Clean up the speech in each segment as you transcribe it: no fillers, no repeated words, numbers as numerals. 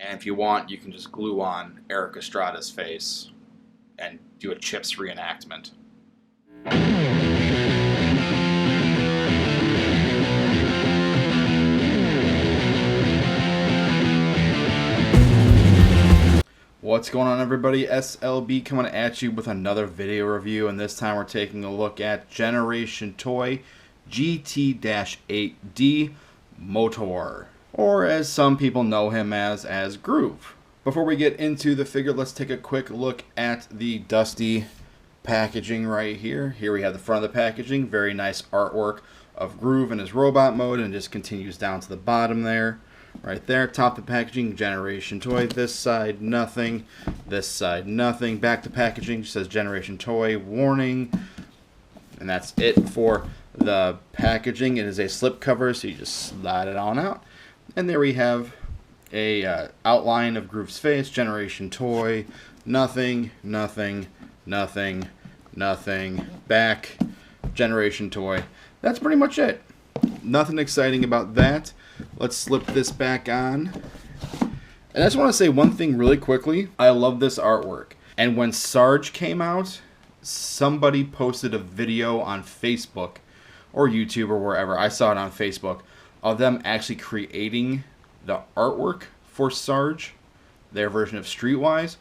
And if you want, you can just glue on Eric Estrada's face and do a Chips reenactment. What's going on, everybody? S.L.B coming at you with another video review, and this time we're taking a look at Generation Toy GT-8D Motor, or as some people know him as Groove. Before we get into the figure, let's take a quick look at the dusty packaging right here. Here we have the front of the packaging, very nice artwork of Groove in his robot mode, and just continues down to the bottom there. Right there, top of the packaging, Generation Toy. This side, nothing. This side, nothing. Back to packaging, just says Generation Toy, warning. And that's it for the packaging. It is a slip cover, so you just slide it on out. And there we have a outline of Groove's face, Generation Toy, nothing, nothing, nothing, nothing. Back, Generation Toy. That's pretty much it. Nothing exciting about that. Let's slip this back on. And I just want to say one thing really quickly. I love this artwork. And when Sarge came out, somebody posted a video on Facebook or YouTube or wherever. I saw it on Facebook of them actually creating the artwork for Sarge, their version of Streetwise.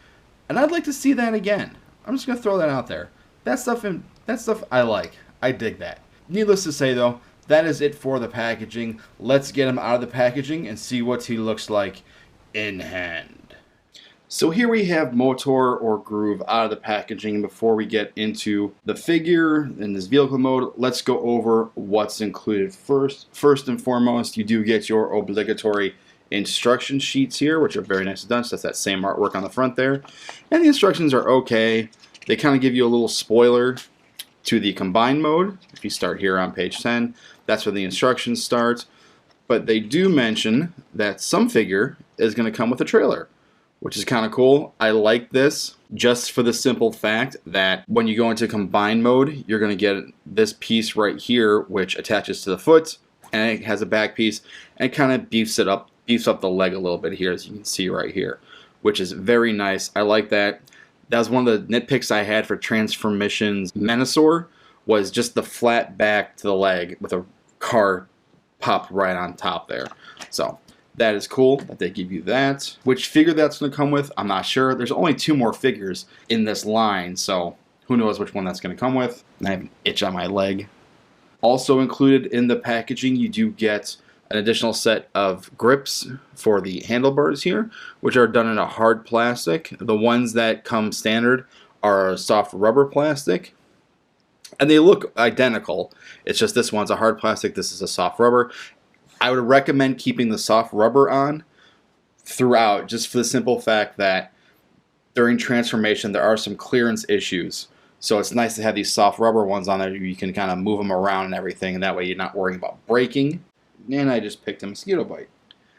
And I'd like to see that again. I'm just going to throw that out there. That stuff I like. I dig that. Needless to say, though, that is it for the packaging. Let's get him out of the packaging and see what he looks like in hand. So here we have Motor or Groove out of the packaging. Before we get into the figure in this vehicle mode, let's go over what's included first. First and foremost, you do get your obligatory instruction sheets here, which are very nicely done. So that's that same artwork on the front there. And the instructions are okay. They kind of give you a little spoiler to the combined mode. If you start here on page 10, that's where the instructions start. But they do mention that some figure is going to come with a trailer, which is kind of cool. I like this just for the simple fact that when you go into combined mode, you're going to get this piece right here, which attaches to the foot, and it has a back piece, and kind of beefs up the leg a little bit here, as you can see right here, which is very nice. I like that. That was one of the nitpicks I had for Transformission's Menasor, was just the flat back to the leg with a car popped right on top there. So that is cool that they give you that. Which figure that's going to come with, I'm not sure. There's only 2 more figures in this line, so who knows which one that's going to come with. And I have an itch on my leg. Also included in the packaging, you do get an additional set of grips for the handlebars here, which are done in a hard plastic. The ones that come standard are a soft rubber plastic, and they look identical. It's just this one's a hard plastic, this is a soft rubber. I would recommend keeping the soft rubber on throughout, just for the simple fact that during transformation there are some clearance issues. So it's nice to have these soft rubber ones on there. You can kind of move them around and everything, and that way you're not worrying about breaking. And I just picked a mosquito bite.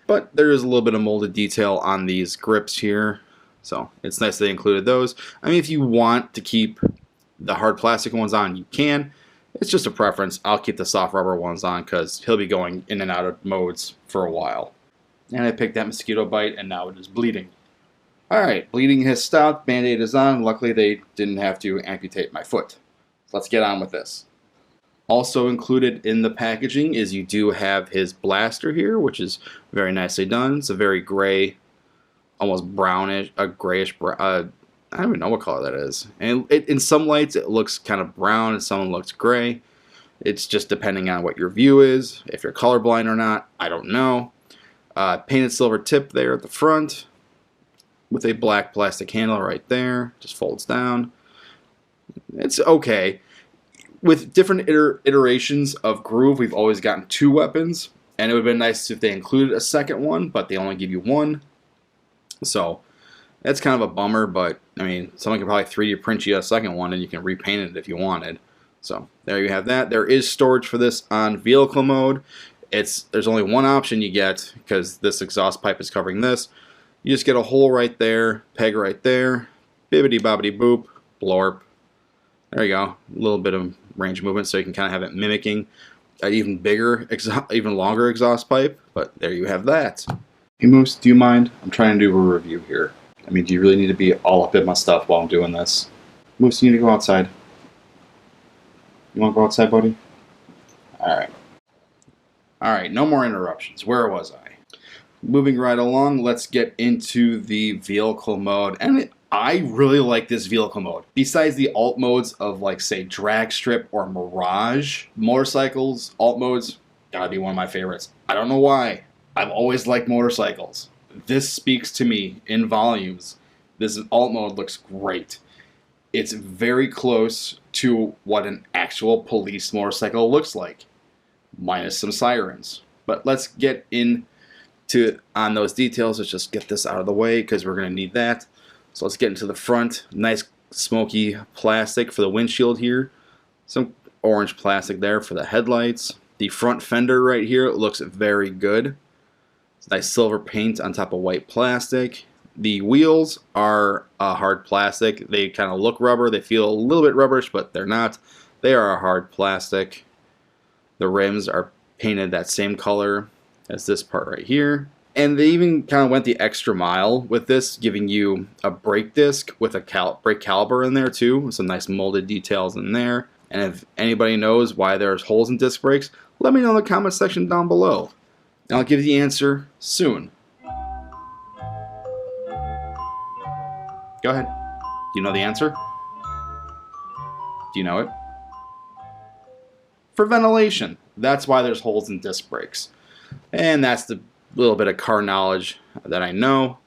But there is a little bit of molded detail on these grips here, so it's nice they included those. I mean, if you want to keep the hard plastic ones on, you can. It's just a preference. I'll keep the soft rubber ones on because he'll be going in and out of modes for a while. And I picked that mosquito bite, and now it is bleeding. Alright, bleeding has stopped, Band-Aid is on. Luckily they didn't have to amputate my foot. So let's get on with this. Also included in the packaging is you do have his blaster here, which is very nicely done. It's a very gray, almost brownish, a grayish, I don't even know what color that is. And in some lights it looks kind of brown, and some looks gray. It's just depending on what your view is, if you're colorblind or not, I don't know. Painted silver tip there at the front, with a black plastic handle right there, just folds down. It's okay. With different iterations of Groove, we've always gotten 2 weapons, and it would have been nice if they included a second one, but they only give you 1. So that's kind of a bummer, but I mean, someone could probably 3D print you a second one, and you can repaint it if you wanted. So there you have that. There is storage for this on vehicle mode. There's only one option you get, because this exhaust pipe is covering this. You just get a hole right there, peg right there, bibbity bobbity boop, blorp. There you go. A little bit of range movement, so you can kind of have it mimicking an even bigger, even longer exhaust pipe. But there you have that. Hey Moose, do you mind? I'm trying to do a review here. I mean, do you really need to be all up in my stuff while I'm doing this? Moose, you need to go outside. You want to go outside, buddy? Alright. Alright, no more interruptions. Where was I? Moving right along, let's get into the vehicle mode. And I really like this vehicle mode. Besides the alt modes of, like, say, drag strip or mirage, motorcycles, alt modes, gotta be one of my favorites. I don't know why. I've always liked motorcycles. This speaks to me in volumes. This alt mode looks great. It's very close to what an actual police motorcycle looks like, minus some sirens. But let's get on those details. Let's just get this out of the way because we're going to need that. So let's get into the front. Nice smoky plastic for the windshield here. Some orange plastic there for the headlights. The front fender right here looks very good. It's nice silver paint on top of white plastic. The wheels are hard plastic. They kind of look rubber. They feel a little bit rubberish, but they're not. They are a hard plastic. The rims are painted that same color as this part right here. And they even kind of went the extra mile with this, giving you a brake disc with a brake caliper in there too, with some nice molded details in there. And if anybody knows why there's holes in disc brakes, let me know in the comment section down below. And I'll give you the answer soon. Go ahead. Do you know the answer? Do you know it? For ventilation. That's why there's holes in disc brakes. And that's the little bit of car knowledge that I know.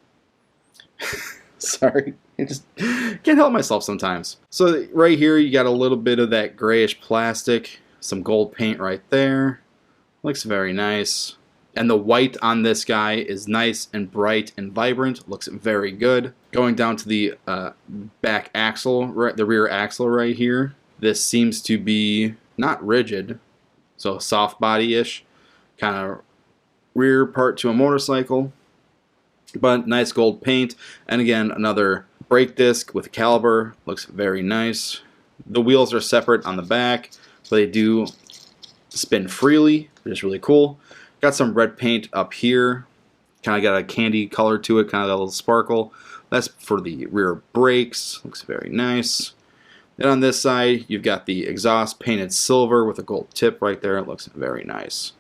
Sorry, I just can't help myself sometimes. So right here you got a little bit of that grayish plastic, some gold paint right there. Looks very nice. And the white on this guy is nice and bright and vibrant. Looks very good. Going down to the back axle, the rear axle right here. This seems to be not rigid, so soft body-ish, kind of rear part to a motorcycle, but nice gold paint. And again, another brake disc with a caliper. Looks very nice. The wheels are separate on the back, but they do spin freely, which is really cool. Got some red paint up here. Kind of got a candy color to it, kind of got a little sparkle. That's for the rear brakes. Looks very nice. Then on this side, you've got the exhaust painted silver with a gold tip right there. It looks very nice.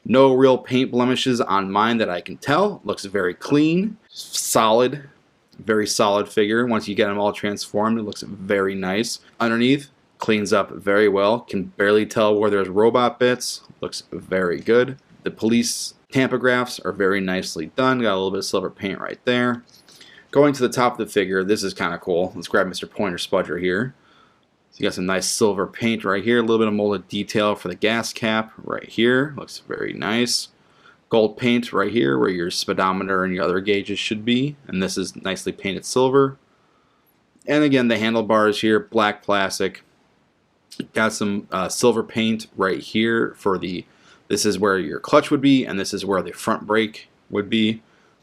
No real paint blemishes on mine that I can tell. Looks very clean, solid, very solid figure. Once you get them all transformed, it looks very nice. Underneath, cleans up very well. Can barely tell where there's robot bits. Looks very good. The police tachographs are very nicely done. Got a little bit of silver paint right there. Going to the top of the figure, this is kind of cool. Let's grab Mr. Pointer Spudger here. So you got some nice silver paint right here. A little bit of molded detail for the gas cap right here. Looks very nice. Gold paint right here where your speedometer and your other gauges should be. And this is nicely painted silver. And again, the handlebars here, black plastic. Got some silver paint right here for the... This is where your clutch would be, and this is where the front brake would be.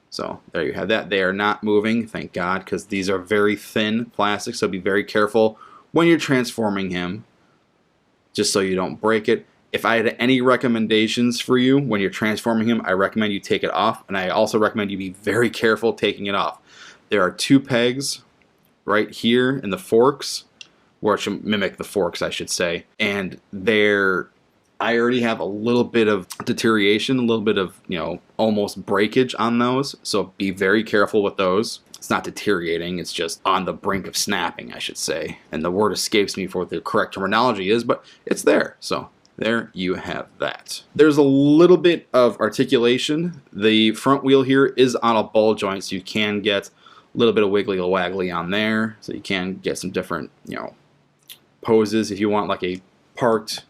So there you have that. They are not moving, thank God, because these are very thin plastic, so be very careful when you're transforming him, just so you don't break it. If I had any recommendations for you when you're transforming him, I recommend you take it off, and I also recommend you be very careful taking it off. There are two pegs right here in the forks, which mimic the forks, I should say, and I already have a little bit of deterioration, a little bit of, almost breakage on those. So be very careful with those. It's not deteriorating, it's just on the brink of snapping, I should say. And the word escapes me for what the correct terminology is, but it's there. So there you have that. There's a little bit of articulation. The front wheel here is on a ball joint, so you can get a little bit of wiggly waggly on there. So you can get some different, poses if you want, like a parked.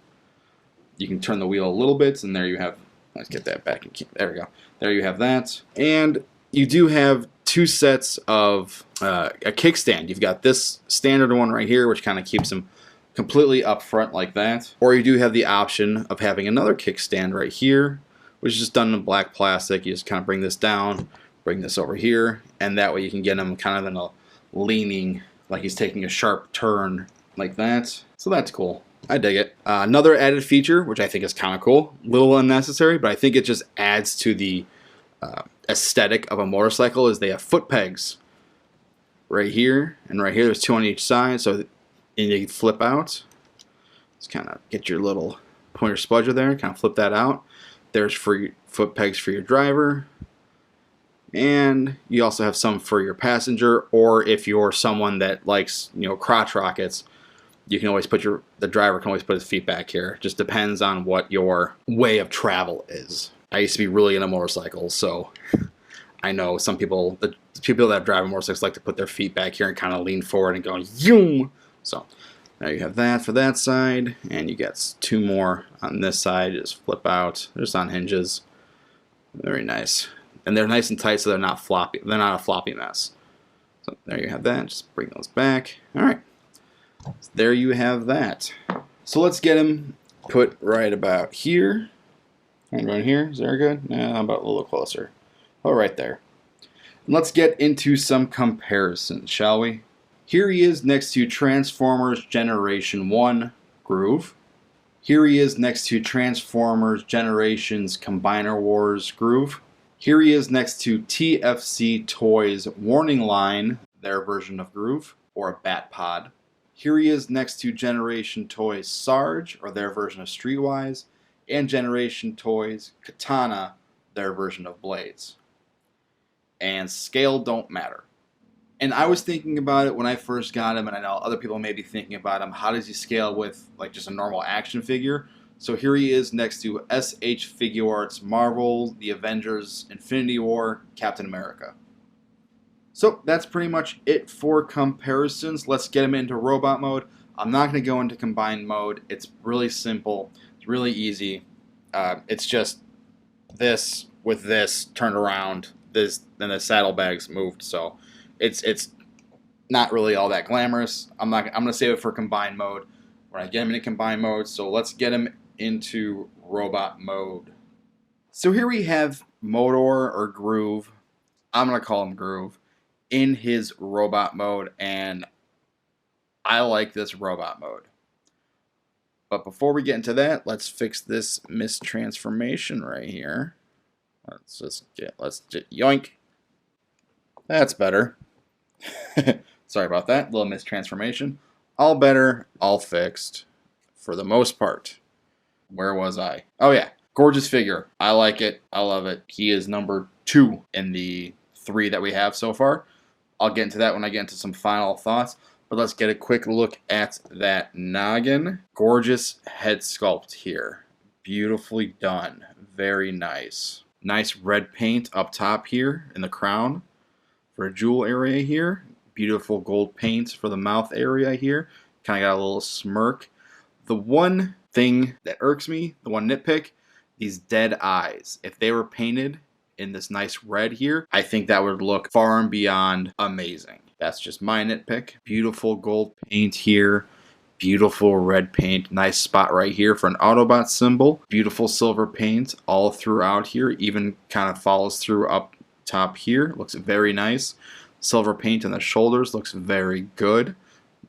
You can turn the wheel a little bit, and there you have, let's get that back. There we go. There you have that. And you do have two sets of a kickstand. You've got this standard one right here, which kind of keeps them completely up front like that. Or you do have the option of having another kickstand right here, which is just done in black plastic. You just kind of bring this down, bring this over here, and that way you can get him kind of in a leaning, like he's taking a sharp turn like that. So that's cool. I dig it. Another added feature, which I think is kind of cool, a little unnecessary, but I think it just adds to the aesthetic of a motorcycle is they have foot pegs right here and right here. There's 2 on each side, so and you flip out. Just kind of get your little pointer spudger there, kind of flip that out. There's foot pegs for your driver, and you also have some for your passenger, or if you're someone that likes, you know, crotch rockets, you can always put the driver can always put his feet back here. Just depends on what your way of travel is. I used to be really into motorcycles, so I know some people, the people that drive motorcycles like to put their feet back here and kind of lean forward and go zoom. So now you have that for that side, and you get 2 more on this side. Just flip out. They're just on hinges. Very nice, and they're nice and tight, so they're not floppy. They're not a floppy mess. So there you have that. Just bring those back. All right. So there you have that. So let's get him put right about here. And right here, is there good? Yeah, how about a little closer? Oh, right there. And let's get into some comparisons, shall we? Here he is next to Transformers Generation 1 Groove. Here he is next to Transformers Generations Combiner Wars Groove. Here he is next to TFC Toys Warning Line, their version of Groove, or a Bat Pod. Here he is next to Generation Toys Sarge, or their version of Streetwise, and Generation Toys Katana, their version of Blades. And scale don't matter. And I was thinking about it when I first got him, and I know other people may be thinking about him. How does he scale with like just a normal action figure? So here he is next to SH Figuarts Marvel, The Avengers, Infinity War, Captain America. So that's pretty much it for comparisons. Let's get him into robot mode. I'm not going to go into combined mode. It's really simple. It's really easy. It's just this with this turned around. This and the saddlebags moved. So it's not really all that glamorous. I'm going to save it for combined mode when I get him into combined mode. So let's get him into robot mode. So here we have Motor or Groove. I'm going to call him Groove in his robot mode, and I like this robot mode. But before we get into that, let's fix this mistransformation right here. Let's just yoink. That's better. Sorry about that. Little mistransformation. All better, all fixed for the most part. Where was I? Oh yeah, gorgeous figure. I like it. I love it. He is number 2 in the 3 that we have so far. I'll get into that when I get into some final thoughts. But let's get a quick look at that noggin. Gorgeous head sculpt here. Beautifully done. Very nice. Nice red paint up top here in the crown for a jewel area here. Beautiful gold paint for the mouth area here. Kind of got a little smirk. The one thing that irks me, the one nitpick, these dead eyes. If they were painted in this nice red here, I think that would look far and beyond amazing. That's just my nitpick. Beautiful gold paint here. Beautiful red paint. Nice spot right here for an Autobot symbol. Beautiful silver paint all throughout here. Even kind of follows through up top here. Looks very nice. Silver paint on the shoulders looks very good.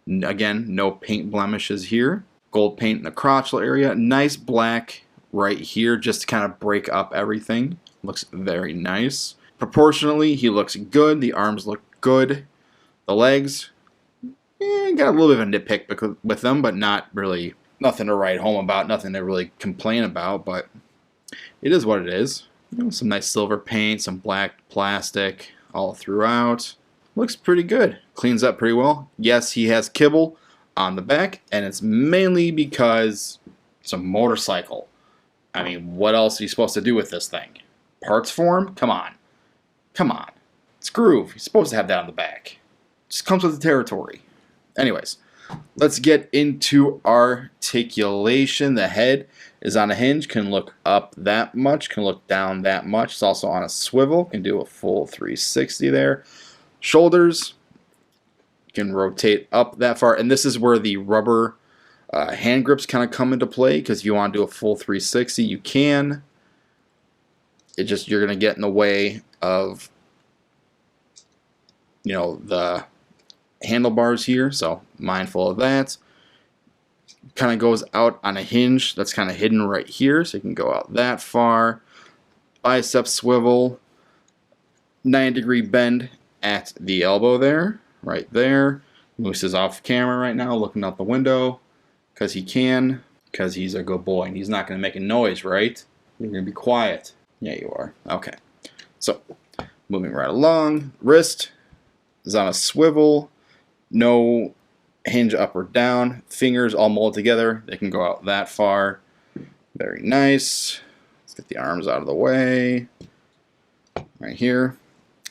Again, no paint blemishes here. Gold paint in the crotchal area. Nice black right here just to kind of break up everything. Looks very nice. Proportionally, he looks good. The arms look good. The legs, got a little bit of a nitpick with them, but not really, nothing to write home about, nothing to really complain about, but it is what it is. You know, some nice silver paint, some black plastic all throughout. Looks pretty good. Cleans up pretty well. Yes, he has kibble on the back, and it's mainly because it's a motorcycle. I mean, what else are you supposed to do with this thing? Parts form? Come on. Come on. It's Groove. You're supposed to have that on the back. Just comes with the territory. Anyways, let's get into articulation. The head is on a hinge, can look up that much, can look down that much. It's also on a swivel, can do a full 360 there. Shoulders can rotate up that far, and this is where the rubber hand grips kind of come into play, because if you want to do a full 360, you can. You're going to get in the way of, you know, the handlebars here, so mindful of that. Kind of goes out on a hinge that's kind of hidden right here, so you can go out that far. Bicep swivel, 90-degree bend at the elbow there, right there. Moose is off camera right now, looking out the window, because he can, because he's a good boy, and he's not going to make a noise, right? You're going to be quiet. Yeah, you are. Okay. So, moving right along. Wrist is on a swivel. No hinge up or down. Fingers all molded together. They can go out that far. Very nice. Let's get the arms out of the way. Right here.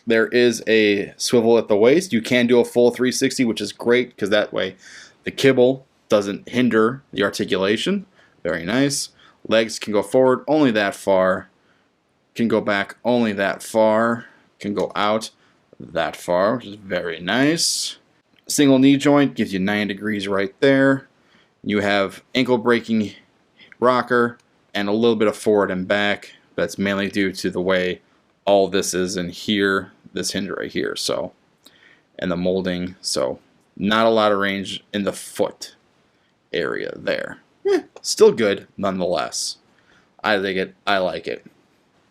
There is a swivel at the waist. You can do a full 360, which is great because that way the kibble doesn't hinder the articulation. Very nice. Legs can go forward only that far. Can go back only that far. Can go out that far, which is very nice. Single knee joint gives you 90 degrees right there. You have ankle braking rocker and a little bit of forward and back. That's mainly due to the way all this is in here, this hinge right here, so, and the molding, so not a lot of range in the foot area there. Still good nonetheless. I think it, I like it.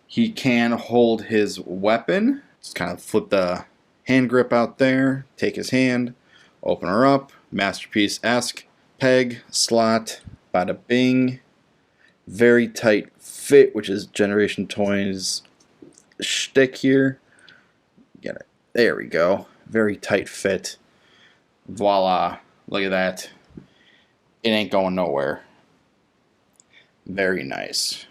He can hold his weapon. Just kind of flip the hand grip out there, take his hand, open her up, Masterpiece-esque, peg, slot, bada bing. Very tight fit, which is Generation Toys shtick here. Get it. There we go. Very tight fit. Voila. Look at that. It ain't going nowhere. Very nice.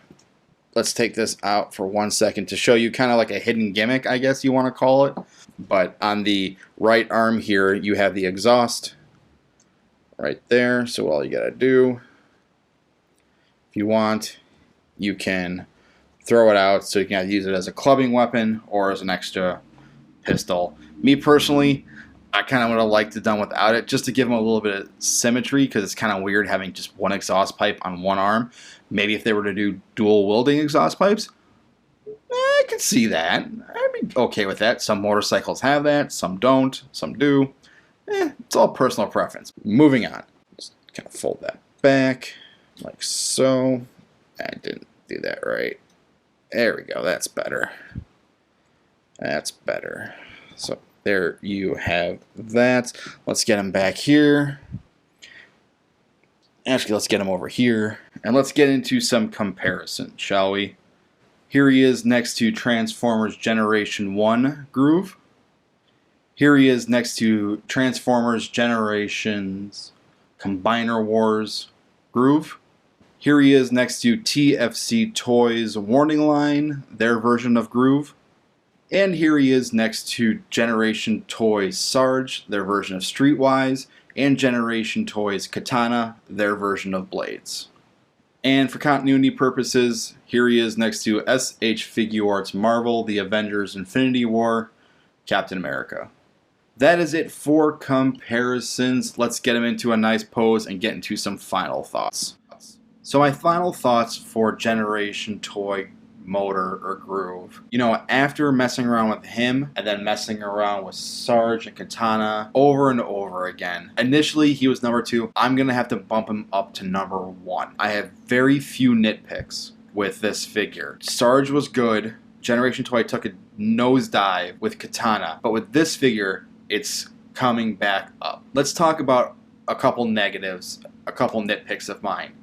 Let's take this out for 1 second to show you kind of like a hidden gimmick, I guess you want to call it. But on the right arm here, you have the exhaust right there. So all you gotta do, if you want, you can throw it out so you can either use it as a clubbing weapon or as an extra pistol. Me personally, I kind of would have liked it done without it, just to give them a little bit of symmetry, because it's kind of weird having just one exhaust pipe on one arm. Maybe if they were to do dual wielding exhaust pipes, I could see that. I'd be okay with that. Some motorcycles have that, some don't, some do. It's all personal preference. Moving on. Just kind of fold that back, like so. I didn't do that right. There we go, that's better. That's better. So there you have that. Let's get him back here. Actually, let's get him over here. And let's get into some comparison, shall we? Here he is next to Transformers Generation 1 Groove. Here he is next to Transformers Generations Combiner Wars Groove. Here he is next to TFC Toys Warning Line, their version of Groove. And here he is next to Generation Toys Sarge, their version of Streetwise, and Generation Toys Katana, their version of Blades. And for continuity purposes, here he is next to SH Figuarts Marvel, The Avengers Infinity War, Captain America. That is it for comparisons. Let's get him into a nice pose and get into some final thoughts. So my final thoughts for Generation Toy Motor or Groove. You know, after messing around with him and then messing around with Sarge and Katana over and over again, initially he was number 2. I'm going to have to bump him up to number 1. I have very few nitpicks with this figure. Sarge was good. Generation Toy took a nosedive with Katana, but with this figure, it's coming back up. Let's talk about a couple negatives, a couple nitpicks of mine.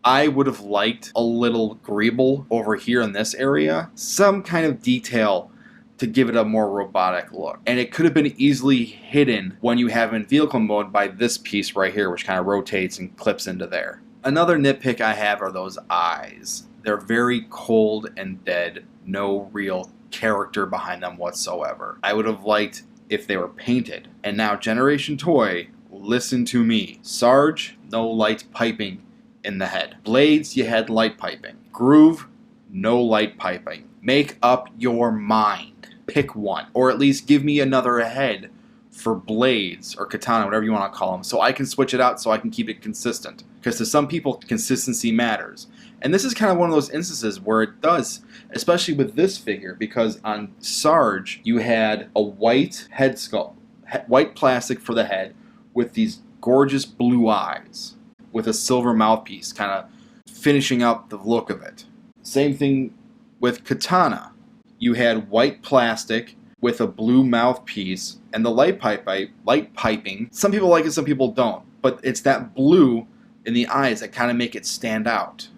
I would have liked a little greeble over here in this area. Some kind of detail to give it a more robotic look. And it could have been easily hidden when you have in vehicle mode by this piece right here, which kind of rotates and clips into there. Another nitpick I have are those eyes. They're very cold and dead. No real character behind them whatsoever. I would have liked if they were painted. And now Generation Toy, listen to me. Sarge, no light piping in the head. Blades, you had light piping. Groove, no light piping. Make up your mind. Pick one. Or at least give me another head for Blades or Katana, whatever you want to call them, so I can switch it out so I can keep it consistent. Because to some people, consistency matters. And this is kind of one of those instances where it does, especially with this figure, because on Sarge, you had a white head sculpt, white plastic for the head with these gorgeous blue eyes, with a silver mouthpiece, kind of finishing up the look of it. Same thing with Katana. you had white plastic with a blue mouthpiece, and the light piping. Some people like it, some people don't, but it's that blue in the eyes that kind of make it stand out.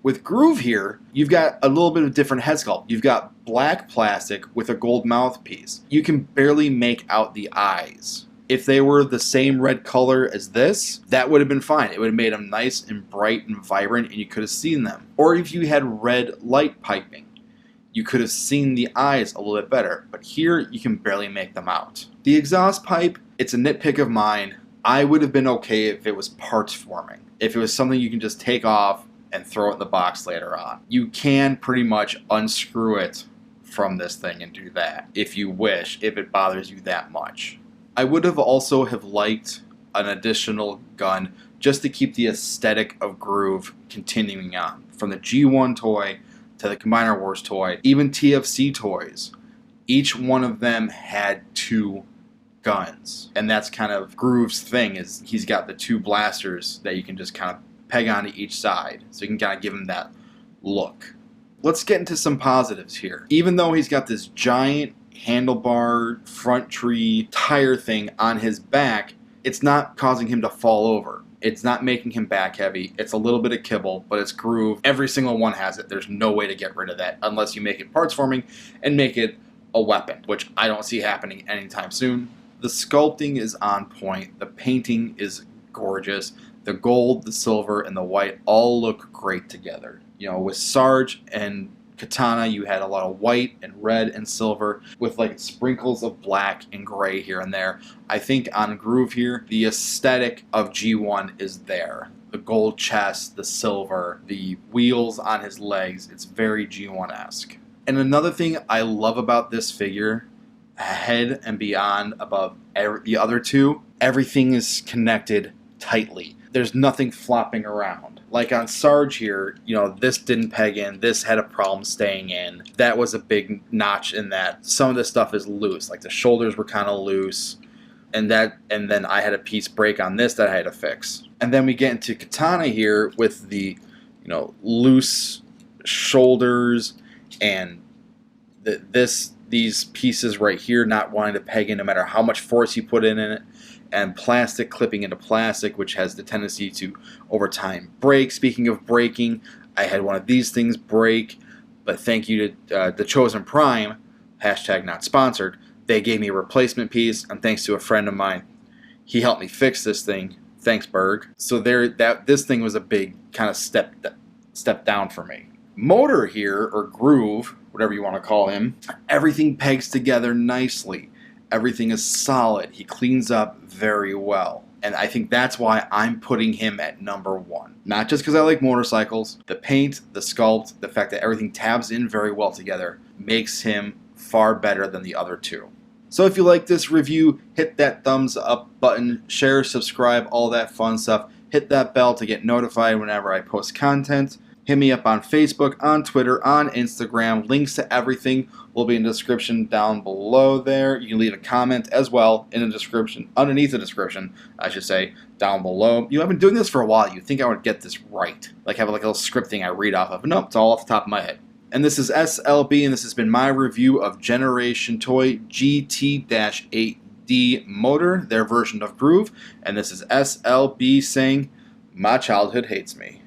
With Groove here, you've got a little bit of different head sculpt. You've got black plastic with a gold mouthpiece. You can barely make out the eyes. If they were the same red color as this, that would have been fine. It would have made them nice and bright and vibrant, and you could have seen them. Or if you had red light piping, you could have seen the eyes a little bit better. But here, you can barely make them out. The exhaust pipe, it's a nitpick of mine. I would have been okay if it was parts forming. If it was something you can just take off and throw it in the box later on. You can pretty much unscrew it from this thing and do that if you wish, if it bothers you that much. I would have also liked an additional gun just to keep the aesthetic of Groove continuing on. From the G1 toy to the Combiner Wars toy, even TFC toys, each one of them had 2 guns. And that's kind of Groove's thing, is he's got the 2 blasters that you can just kind of peg onto each side, so you can kind of give him that look. Let's get into some positives here. Even though he's got this giant handlebar front tree tire thing on his back, it's not causing him to fall over. It's not making him back heavy. It's a little bit of kibble, but it's Groove. Every single one has it. There's no way to get rid of that unless you make it parts forming and make it a weapon, which I don't see happening anytime soon. The sculpting is on point. The painting is gorgeous. The gold, the silver, and the white all look great together. You know, with Sarge and Katana, you had a lot of white and red and silver with like sprinkles of black and gray here and there. I think on Groove here, the aesthetic of G1 is there. The gold chest, the silver, the wheels on his legs. It's very G1-esque. And another thing I love about this figure, ahead and beyond above the other 2, everything is connected tightly. There's nothing flopping around. Like on Sarge here, you know, this didn't peg in, this had a problem staying in. That was a big notch in that. Some of this stuff is loose, like the shoulders were kind of loose, and then I had a piece break on this that I had to fix. And then we get into Katana here with the, you know, loose shoulders and these pieces right here not wanting to peg in no matter how much force you put in it. And plastic clipping into plastic, which has the tendency to, over time, break. Speaking of breaking, I had one of these things break, but thank you to The Chosen Prime, hashtag not sponsored, they gave me a replacement piece, and thanks to a friend of mine, he helped me fix this thing. Thanks, Berg. So this thing was a big kind of step down for me. Motor here, or Groove, whatever you want to call him, everything pegs together nicely. Everything is solid. He cleans up very well. And I think that's why I'm putting him at number 1. Not just because I like motorcycles. The paint, the sculpt, the fact that everything tabs in very well together makes him far better than the other 2. So if you like this review, hit that thumbs up button, share, subscribe, all that fun stuff. Hit that bell to get notified whenever I post content. Hit me up on Facebook, on Twitter, on Instagram. Links to everything will be in the description down below there. You can leave a comment as well in the description, underneath the description, I should say, down below. You know, I've been doing this for a while. You'd think I would get this right. Like have like a little script thing I read off of. Nope, it's all off the top of my head. And this is S.L.B, and this has been my review of Generation Toy GT-8D motor, their version of Groove. And this is S.L.B saying, my childhood hates me.